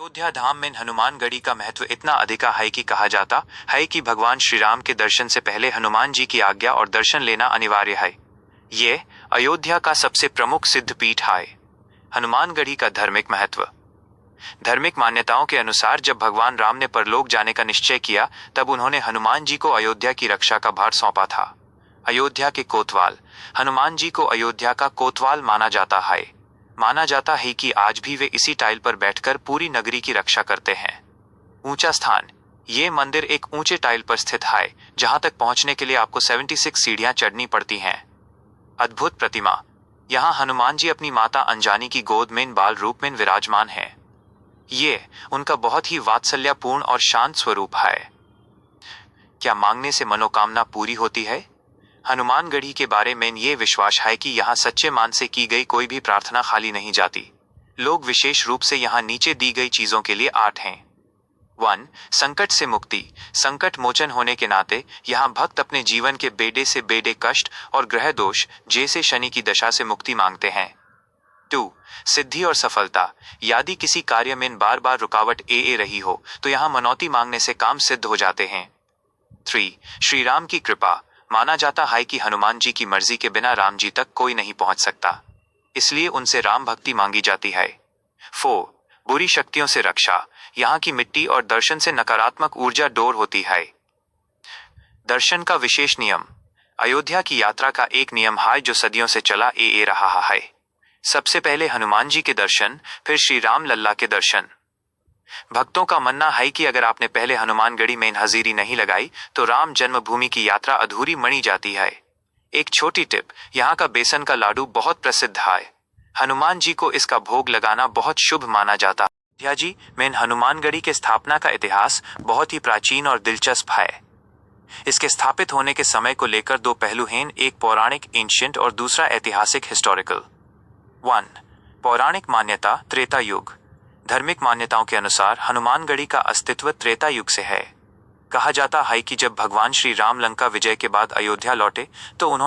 अयोध्या धाम में हनुमानगढ़ी का महत्व इतना अधिक है कि कहा जाता है कि भगवान श्री राम के दर्शन से पहले हनुमान जी की आज्ञा और दर्शन लेना अनिवार्य है। ये अयोध्या का सबसे प्रमुख सिद्ध पीठ है। हनुमानगढ़ी का धार्मिक महत्व। धार्मिक मान्यताओं के अनुसार जब भगवान राम ने परलोक जाने का निश्चय किया तब उन्होंने हनुमान जी को अयोध्या की रक्षा का भार सौंपा था। अयोध्या के कोतवाल। हनुमान जी को अयोध्या का कोतवाल माना जाता है कि आज भी वे इसी टाइल पर बैठकर पूरी नगरी की रक्षा करते हैं। ऊंचा स्थान। ये मंदिर एक ऊंचे टाइल पर स्थित है जहां तक पहुंचने के लिए आपको 76 सीढ़ियां चढ़नी पड़ती हैं। अद्भुत प्रतिमा। यहां हनुमान जी अपनी माता अंजानी की गोद में बाल रूप में विराजमान हैं। ये उनका बहुत ही वात्सल्यपूर्ण और शांत स्वरूप है। क्या मांगने से मनोकामना पूरी होती है? हनुमानगढ़ी के बारे में ये विश्वास है कि यहाँ सच्चे मन से की गई कोई भी प्रार्थना खाली नहीं जाती। लोग विशेष रूप से यहाँ नीचे दी गई चीजों के लिए आठ हैं। 1. संकट से मुक्ति। संकट मोचन होने के नाते यहाँ भक्त अपने जीवन के बेड़े से बेड़े कष्ट और ग्रह दोष जैसे शनि की दशा से मुक्ति मांगते हैं। 2. सिद्धि और सफलता। यदि किसी कार्य में बार बार रुकावट ए रही हो तो यहाँ मनौती मांगने से काम सिद्ध हो जाते हैं। 3. श्री राम की कृपा। माना जाता है कि हनुमान जी की मर्जी के बिना राम जी तक कोई नहीं पहुंच सकता, इसलिए उनसे राम भक्ति मांगी जाती है। 4. बुरी शक्तियों से रक्षा। यहाँ की मिट्टी और दर्शन से नकारात्मक ऊर्जा दूर होती है। दर्शन का विशेष नियम। अयोध्या की यात्रा का एक नियम है जो सदियों से चला रहा है। सबसे पहले हनुमान जी के दर्शन, फिर श्री राम लल्ला के दर्शन। भक्तों का मानना है कि अगर आपने पहले हनुमानगढ़ी में हाजिरी नहीं लगाई तो राम जन्मभूमि की यात्रा अधूरी मनी जाती है। एक छोटी टिप, यहाँ का बेसन का लाडू बहुत प्रसिद्ध है। हनुमान जी को इसका भोग लगाना बहुत शुभ माना जाता है। अयोध्या जी में हनुमानगढ़ी के स्थापना का इतिहास बहुत ही प्राचीन और दिलचस्प है। इसके स्थापित होने के समय को लेकर दो पहलू हैं, एक पौराणिक एंशिएंट और दूसरा ऐतिहासिक हिस्टोरिकल। 1. पौराणिक मान्यता। त्रेता युग। धार्मिक मान्यताओं के अनुसार हनुमानगढ़ी का अस्तित्व त्रेता युग से है। कहा जाता है कि जब भगवान श्री राम लंका विजय के बाद अयोध्या लौटे तो उन्होंने